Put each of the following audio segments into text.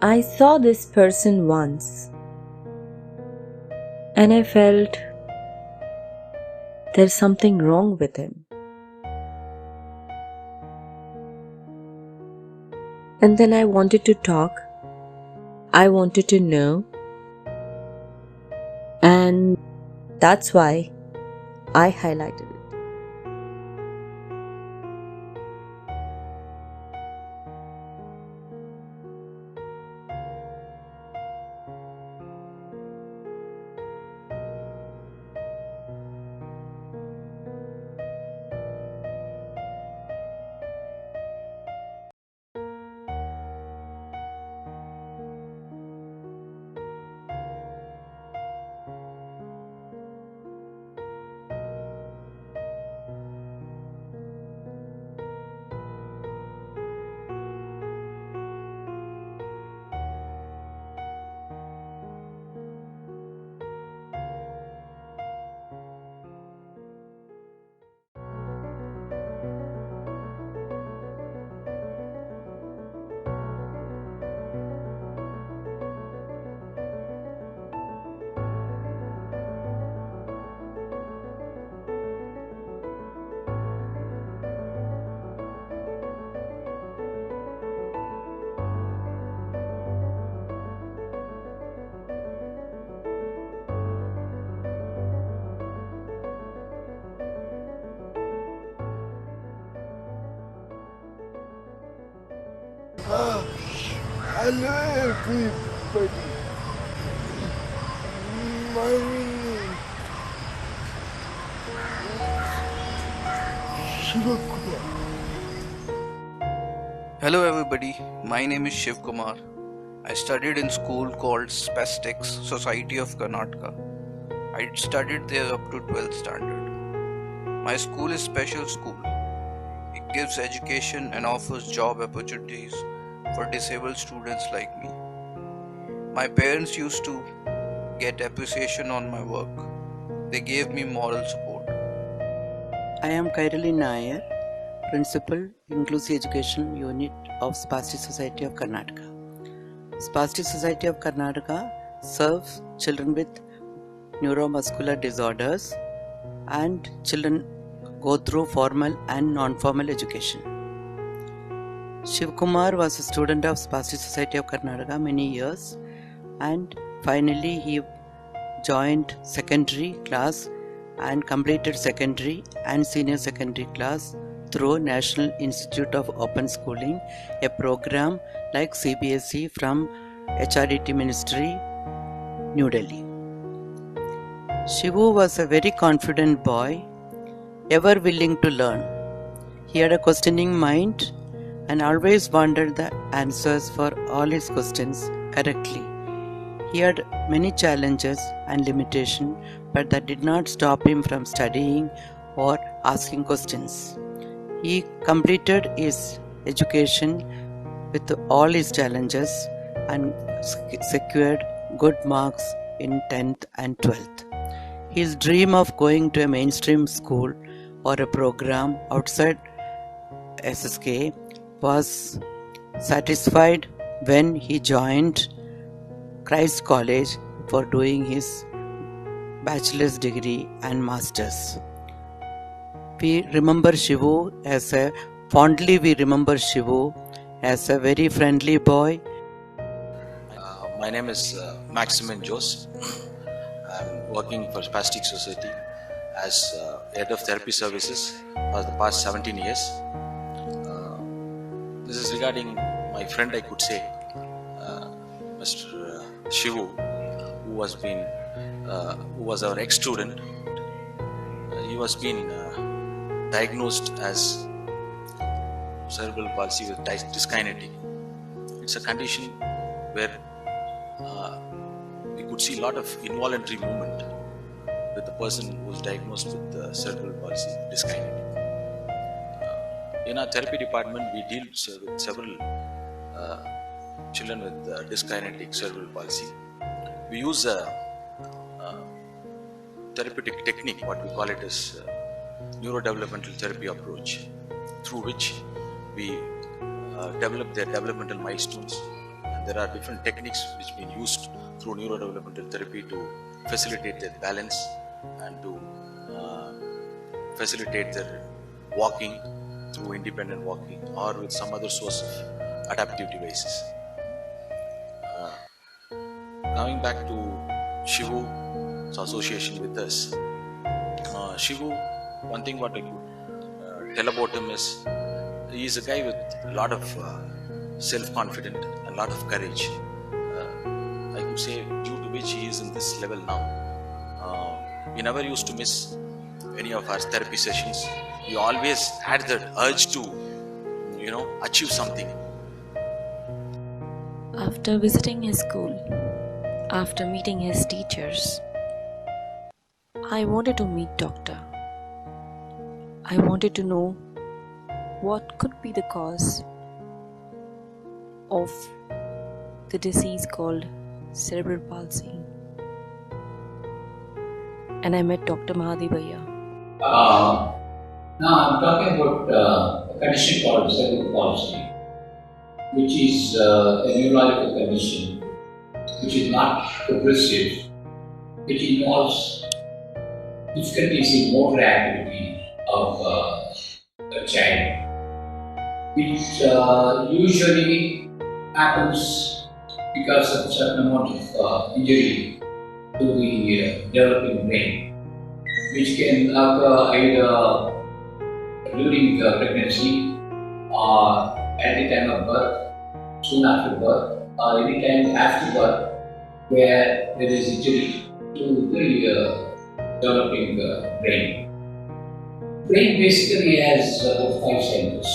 I saw this person once and I felt there's something wrong with him. And then I wanted to talk, I wanted to know, and that's why I highlighted it. Hello everybody. My name is Shivakumar. Hello everybody, my name is Shiv Kumar. I studied in school called Spastics Society of Karnataka. I studied there up to 12th standard. My school is special school. It gives education and offers job opportunities for disabled students like me. My parents used to get appreciation on my work. They gave me moral support. I am Kairali Nair, Principal, Inclusive Education Unit of Spastic Society of Karnataka. Spastic Society of Karnataka serves children with neuromuscular disorders and children go through formal and non-formal education. Shiv Kumar was a student of Spastic Society of Karnataka many years, and finally he joined secondary class and completed secondary and senior secondary class through National Institute of Open Schooling, a program like CBSE from HRDT Ministry, New Delhi. Shivu was a very confident boy, ever willing to learn. He had a questioning mind and always wanted the answers for all his questions correctly. He had many challenges and limitations, but that did not stop him from studying or asking questions. He completed his education with all his challenges and secured good marks in 10th and 12th. His dream of going to a mainstream school or a program outside SSK was satisfied when he joined Christ College for doing his bachelor's degree and master's. We remember Shivu as a very friendly boy. My name is Maximin Jose. I'm working for Spastic Society as head of therapy services for the past 17 years. This is regarding my friend, I could say, Mr. Shivu, who was our ex-student. He was being diagnosed as cerebral palsy with dyskinetic. It's a condition where we could see a lot of involuntary movement with the person who is diagnosed with cerebral palsy, dyskinetic. In our therapy department, we deal with several children with dyskinetic cerebral palsy. We use a therapeutic technique, what we call it as neurodevelopmental therapy approach, through which we develop their developmental milestones and there are different techniques which been used through neurodevelopmental therapy to facilitate their balance and to facilitate their walking through independent walking or with some other source of adaptive devices. Coming back to Shivu's association with us, Shivu, one thing what I could tell about him is he is a guy with a lot of self-confidence and a lot of courage. I could say due to which he is in this level now. He never used to miss any of our therapy sessions. He always had that urge to, achieve something. After visiting his school, after meeting his teachers, I wanted to meet doctor. I wanted to know what could be the cause of the disease called cerebral palsy. And I met Dr. Mahadi Bhaiya. Now I'm talking about a condition called cerebral palsy, which is a neurological condition which is not progressive, which involves difficulties in motor activity of a child, which usually happens because of certain amount of injury to the developing brain, which can occur either during pregnancy or at the time of birth, soon after birth, or any time after birth where there is injury to the developing brain. Brain basically has about 5 centers.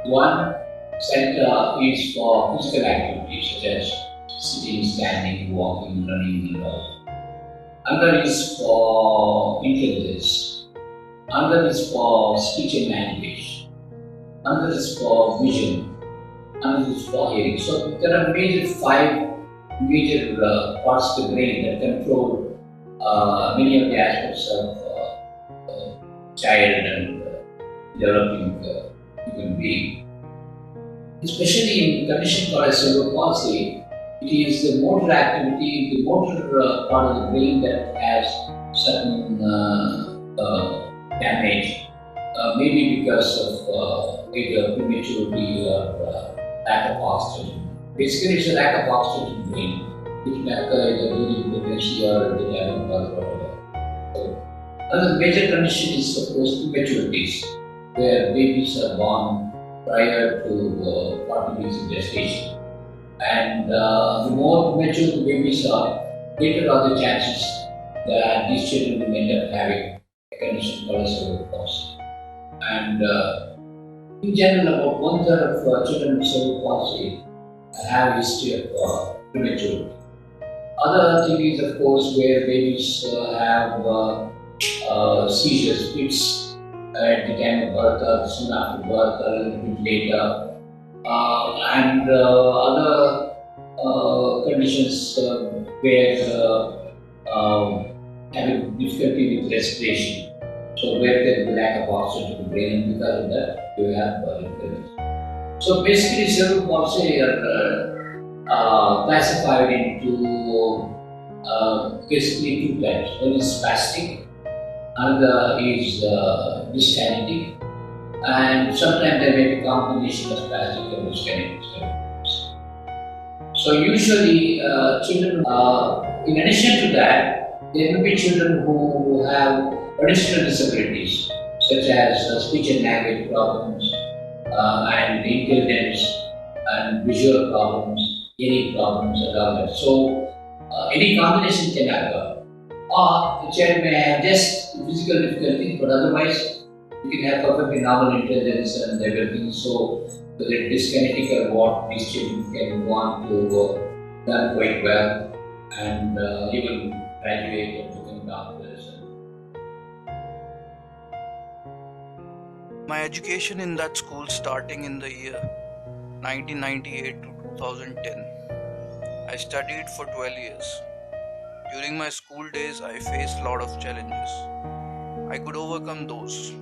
One center is for physical activities such as sitting, standing, walking, running, and all. Another is for intelligence. Another is for speech and language. Another is for vision. Another is for hearing. So there are 5 major parts of the brain that control many of the aspects of child and developing human being. Especially in condition called cerebral palsy, it is the motor activity, the motor part of the brain that has certain damage, maybe because of either prematurity or lack of oxygen. Basically, it's a lack of oxygen in the brain, which may occur either during pregnancy or at the time of birth or whatever. So, another major condition is, of course, prematurities, where babies are born prior to 40 weeks of gestation. And the more premature the babies are, greater are the chances that these children will end up having a condition called cerebral palsy. And in general, about 1/3 of children with cerebral palsy have a history of prematurity. Other thing is, of course, where babies have seizures, fits at the time of birth or soon after birth or a little bit later. And other conditions where having difficulty with respiration. So where there is lack of oxygen to the brain, and because of that, you have inflammation. So basically, cerebral palsy are classified into basically 2 types. One is spastic, another is dyskinetic. And sometimes there may be a combination of spastic and dyskinetic. So usually children, in addition to that, there will be children who have additional disabilities such as speech and language problems and intelligence and visual problems, hearing problems and all that. So any combination can occur. Or the child may have just physical difficulties, but otherwise you can have perfectly normal intelligence and everything. So whether it's dyskinetic or what, these children can go on to learn quite well and even graduate and become doctors. My education in that school starting in the year 1998 to 2010. I studied for 12 years. During my school days, I faced a lot of challenges. I could overcome those.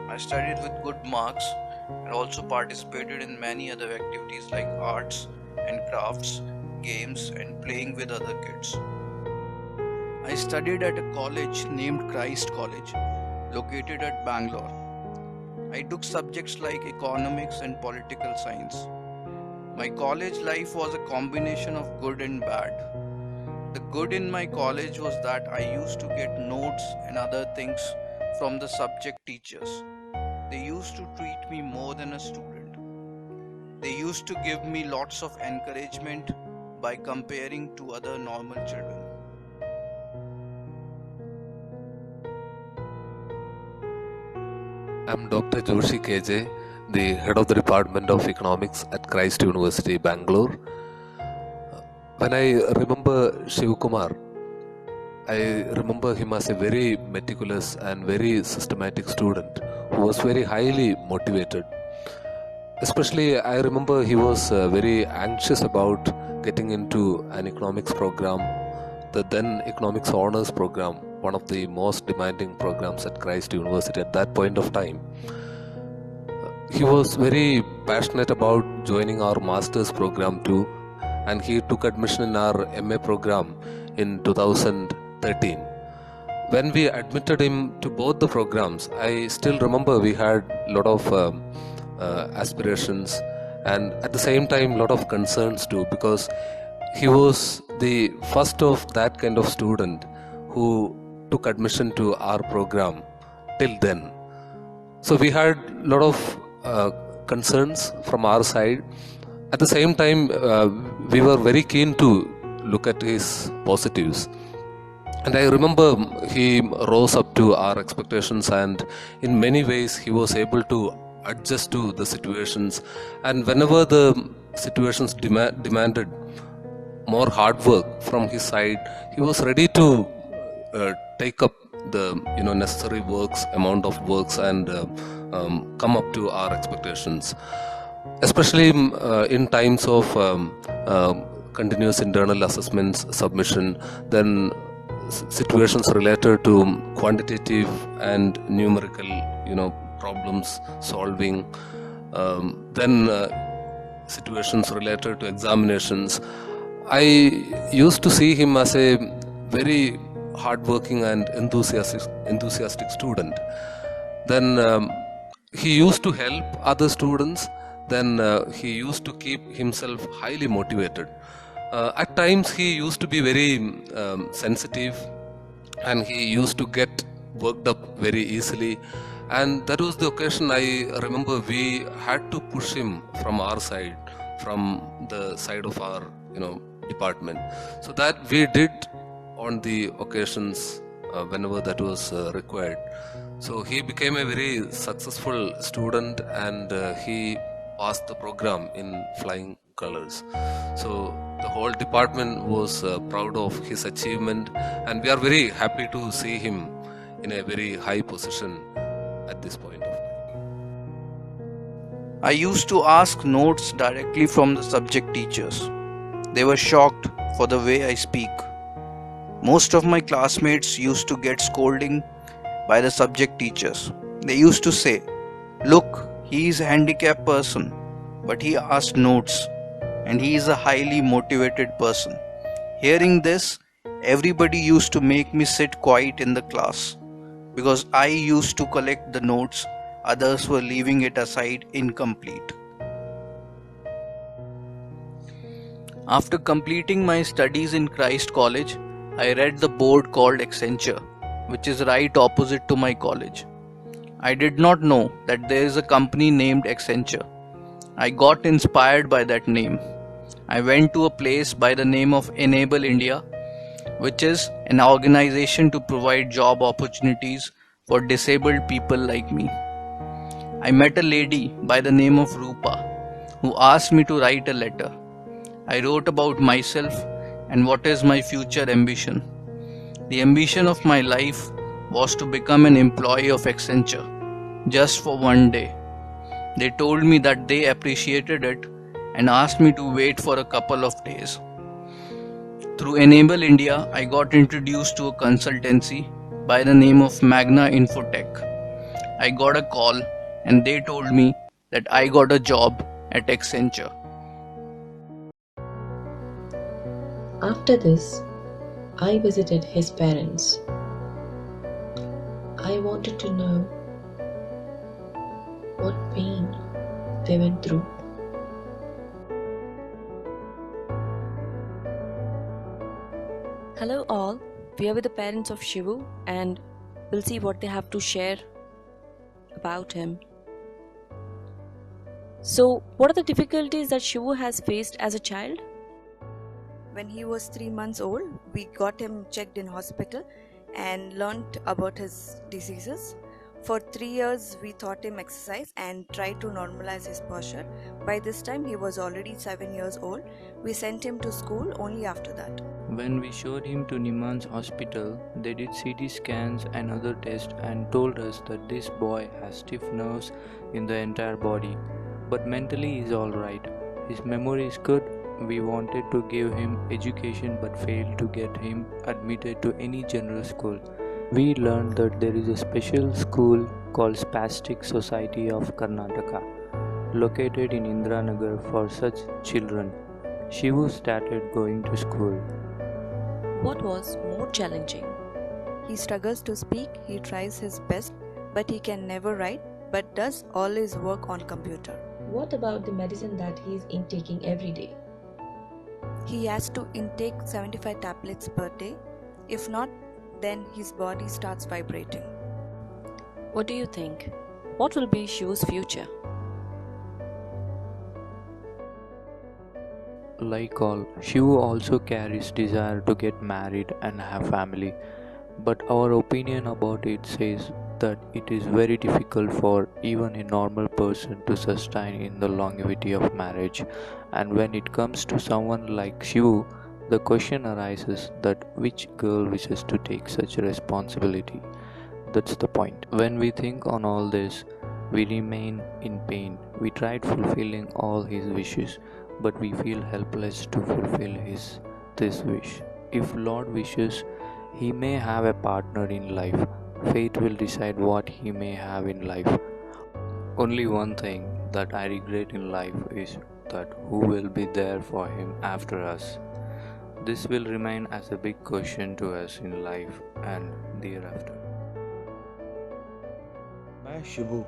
I studied with good marks and also participated in many other activities like arts and crafts games and playing with other kids. I studied at a college named Christ College, located at Bangalore. I took subjects like economics and political science. My college life was a combination of good and bad. The good in my college was that I used to get notes and other things from the subject teachers. They used to treat me more than a student. They used to give me lots of encouragement by comparing to other normal children. I'm Dr. Joshi KJ, the head of the Department of Economics at Christ University, Bangalore. When I remember Shiv Kumar, I remember him as a very meticulous and very systematic student who was very highly motivated. Especially, I remember he was very anxious about getting into an economics program, the then economics honors program, one of the most demanding programs at Christ University at that point of time. He was very passionate about joining our master's program too, and he took admission in our MA program in 2013. When we admitted him to both the programs, I still remember we had a lot of aspirations and at the same time a lot of concerns too, because he was the first of that kind of student who took admission to our program till then. So we had a lot of concerns from our side. At the same time, we were very keen to look at his positives. And I remember he rose up to our expectations, and in many ways he was able to adjust to the situations. And whenever the situations demanded more hard work from his side, he was ready to take up the necessary amount of works and come up to our expectations. Especially in times of continuous internal assessments submission, then situations related to quantitative and numerical problems solving, then situations related to examinations. I used to see him as a very hardworking and enthusiastic student. Then he used to help other students. Then he used to keep himself highly motivated. At times he used to be very sensitive, and he used to get worked up very easily. And that was the occasion I remember we had to push him from our side, from the side of our department. So that we did on the occasions whenever that was required. So he became a very successful student, and he passed the program in flying colors. So the whole department was proud of his achievement, and we are very happy to see him in a very high position at this point of time. I used to ask notes directly from the subject teachers. They were shocked for the way I speak. Most of my classmates used to get scolding by the subject teachers. They used to say, "Look, he is a handicapped person, but he asked notes, and he is a highly motivated person." Hearing this, everybody used to make me sit quiet in the class, because I used to collect the notes, others were leaving it aside incomplete. After completing my studies in Christ College, I read the board called Accenture, which is right opposite to my college. I did not know that there is a company named Accenture. I got inspired by that name. I went to a place by the name of Enable India, which is an organization to provide job opportunities for disabled people like me. I met a lady by the name of Rupa, who asked me to write a letter. I wrote about myself and what is my future ambition. The ambition of my life was to become an employee of Accenture, just for one day. They told me that they appreciated it and asked me to wait for a couple of days. Through Enable India, I got introduced to a consultancy by the name of Magna Infotech. I got a call and they told me that I got a job at Accenture. After this, I visited his parents. I wanted to know what pain they went through. Hello, all. We are with the parents of Shivu and we'll see what they have to share about him. So, what are the difficulties that Shivu has faced as a child? When he was 3 months old, we got him checked in hospital and learnt about his diseases. For 3 years, we taught him exercise and tried to normalize his posture. By this time, he was already 7 years old. We sent him to school only after that. When we showed him to Niman's hospital, they did CT scans and other tests and told us that this boy has stiff nerves in the entire body, but mentally he is alright. His memory is good. We wanted to give him education but failed to get him admitted to any general school. We learned that there is a special school called Spastic Society of Karnataka, located in Indiranagar for such children. Shivu started going to school. What was more challenging? He struggles to speak, he tries his best, but he can never write, but does all his work on computer. What about the medicine that he is intaking every day? He has to intake 75 tablets per day. If not, then his body starts vibrating. What do you think? What will be Shivu's future? Like all, Shivu also carries desire to get married and have family, but our opinion about it says that it is very difficult for even a normal person to sustain in the longevity of marriage. And when it comes to someone like Shivu, the question arises that which girl wishes to take such a responsibility? That's the point. When we think on all this, we remain in pain. We tried fulfilling all his wishes, but we feel helpless to fulfill this wish. If Lord wishes, he may have a partner in life. Fate will decide what he may have in life. Only one thing that I regret in life is that who will be there for him after us. This will remain as a big question to us in life and thereafter. मैं शिवू,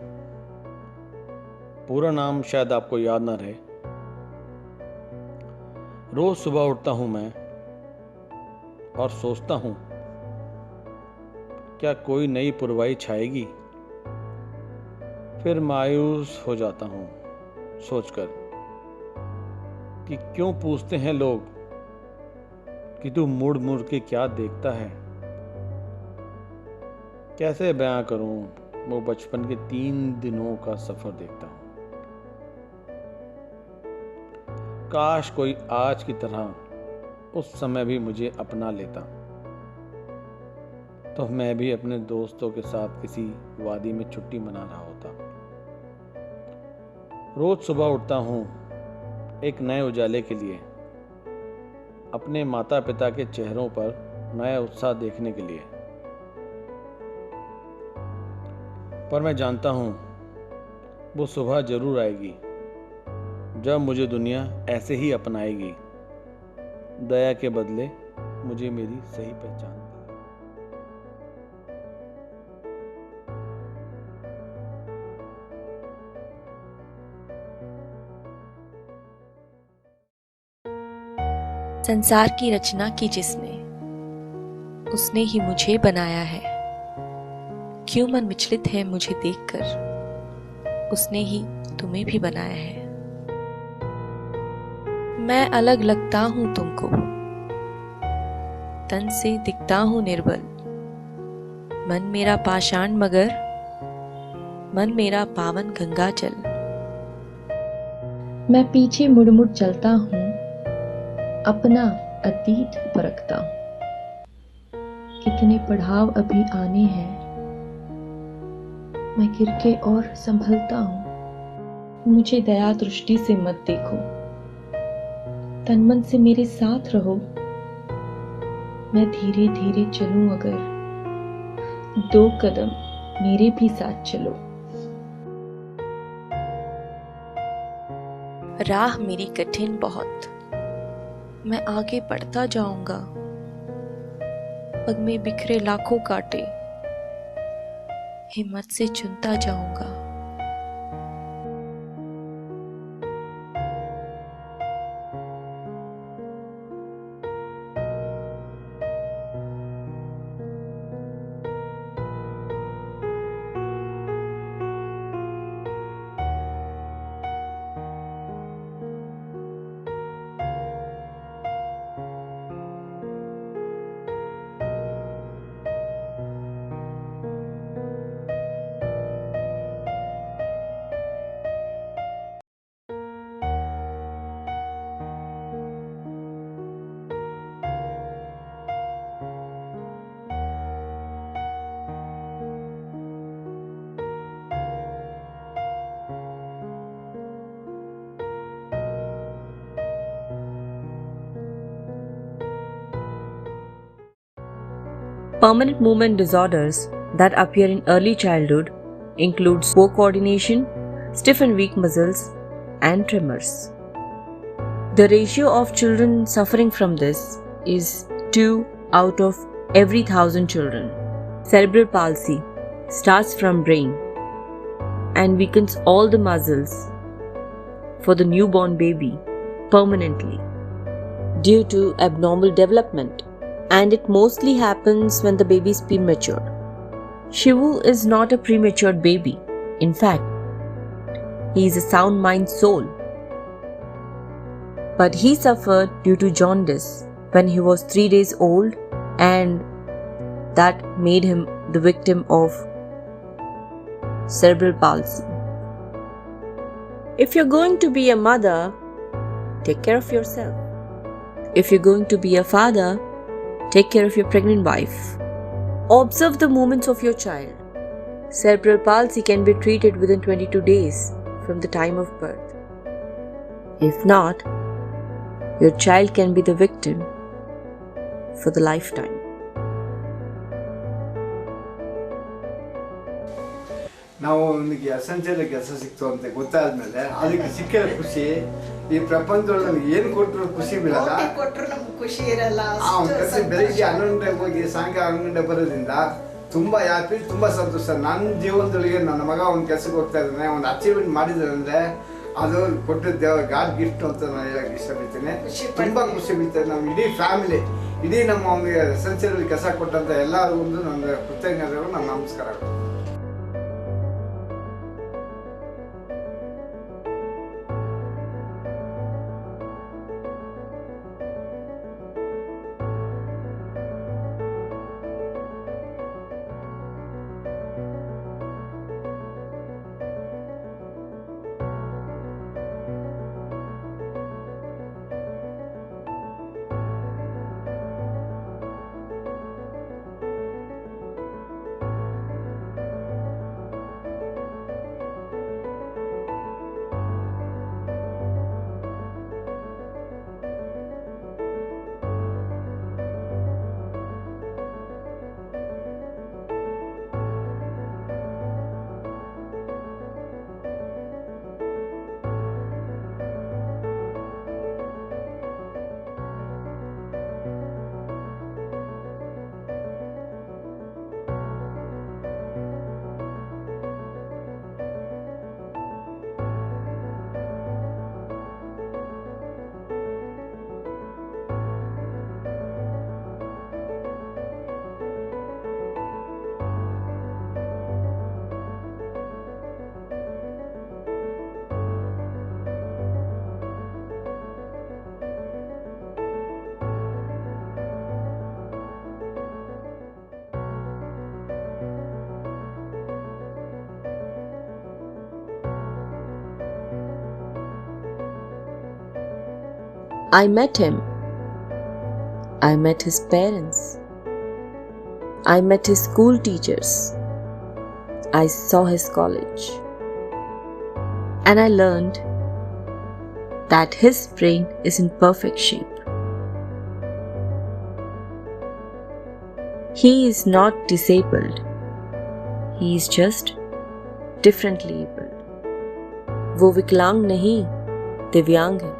पूरा नाम शायद आपको याद ना रहे। रोज सुबह उठता हूं मैं और सोचता हूं क्या कोई नई पुरवाई छाएगी। फिर मायूस हो जाता हूं सोचकर कि क्यों पूछते हैं लोग कि तू मुड़ मुड़ के क्या देखता है। कैसे बयां करूं वो बचपन के 3 दिनों का सफर देखता हूं। काश कोई आज की तरह उस समय भी मुझे अपना लेता, तो मैं भी अपने दोस्तों के साथ किसी वादी में छुट्टी मना रहा होता। रोज सुबह उठता हूँ एक नए उजाले के लिए, अपने माता पिता के चेहरों पर नया उत्साह देखने के लिए। पर मैं जानता हूँ वो सुबह जरूर आएगी जब मुझे दुनिया ऐसे ही अपनाएगी, दया के बदले मुझे मेरी सही पहचान देगी। संसार की रचना की जिसने, उसने ही मुझे बनाया है। क्यों मन विचलित है मुझे देखकर, उसने ही तुम्हें भी बनाया है। मैं अलग लगता हूं तुमको, तन से दिखता हूं निर्बल। मन मेरा पाषाण मगर, मन मेरा पावन गंगाजल। मैं पीछे मुड़ मुड़ चलता हूं, अपना अतीत परखता हूं। कितने पड़ाव अभी आने हैं, मैं गिर के और संभलता हूं। मुझे दया दृष्टि से मत देखो, तन मन से मेरे साथ रहो। मैं धीरे धीरे चलूं अगर, 2 कदम मेरे भी साथ चलो। राह मेरी कठिन बहुत, मैं आगे बढ़ता जाऊंगा, पग में बिखरे लाखों कांटे, हिम्मत से चुनता जाऊंगा। Permanent movement disorders that appear in early childhood include poor coordination, stiff and weak muscles, and tremors. The ratio of children suffering from this is 2 out of every 1,000 children. Cerebral palsy starts from brain and weakens all the muscles for the newborn baby permanently due to abnormal development, and it mostly happens when the baby is premature. Shivu is not a premature baby. In fact, he is a sound mind soul. But he suffered due to jaundice when he was 3 days old, and that made him the victim of cerebral palsy. If you're going to be a mother, take care of yourself. If you're going to be a father, take care of your pregnant wife. Observe the movements of your child. Cerebral palsy can be treated within 22 days from the time of birth. If not, your child can be the victim for the lifetime. ನಾವು ಅವನಿಗೆ essential ಕೆಲಸ ಸಿಕ್ತು ಅಂತ ಗೊತ್ತಾದ್ಮೇಲೆ ಅದಕ್ಕೆ ಸಿಕ್ಕಿರೋ ಖುಷಿ ಈ ಪ್ರಪಂಚದೊಳಗೆ ನಮ್ಗೆ ಏನು ಕೊಟ್ಟರು ಖುಷಿ ಬೀಳಲ್ಲ. ಬೆಳಿಗ್ಗೆ 11 ಗಂಟೆಗೆ ಹೋಗಿ ಸಾಯಂಕಾಲ 11 ಗಂಟೆ ಬರೋದ್ರಿಂದ ತುಂಬ ಹ್ಯಾಪಿ, ತುಂಬ ಸಂತೋಷ. ನನ್ನ ಜೀವನದೊಳಗೆ ನನ್ನ ಮಗ ಒಂದು ಕೆಲಸಕ್ಕೆ ಹೋಗ್ತಾ ಇದ್ದಾನೆ, ಒಂದು ಅಚೀವ್ಮೆಂಟ್ ಮಾಡಿದ್ದಾನೆ ಅಂದರೆ ಅದು ಕೊಟ್ಟಿದ್ದ ಗಾಡ್ ಗಿಫ್ಟ್ ಅಂತ ನಾನು ಹೇಳಕ್ಕೆ ಇಷ್ಟಪಡ್ತೀನಿ. ತುಂಬ ಖುಷಿ ಬೀಳ್ತದೆ. ನಮ್ಮ ಇಡೀ ಫ್ಯಾಮಿಲಿ, ಇಡೀ ನಮ್ಮ ಅವನಿಗೆ ಎಸೆನ್ಷಿಯಲ್ ಕೆಲಸ ಕೊಟ್ಟಂಥ ಎಲ್ಲರಿಗೂ ನನ್ನ ಕೃತಜ್ಞತೆಗಳು, ನನ್ನ ನಮಸ್ಕಾರಗಳು. I met him. I met his parents. I met his school teachers. I saw his college. And I learned that his brain is in perfect shape. He is not disabled. He is just differently abled. वो विकलांग नहीं, दिव्यांग है.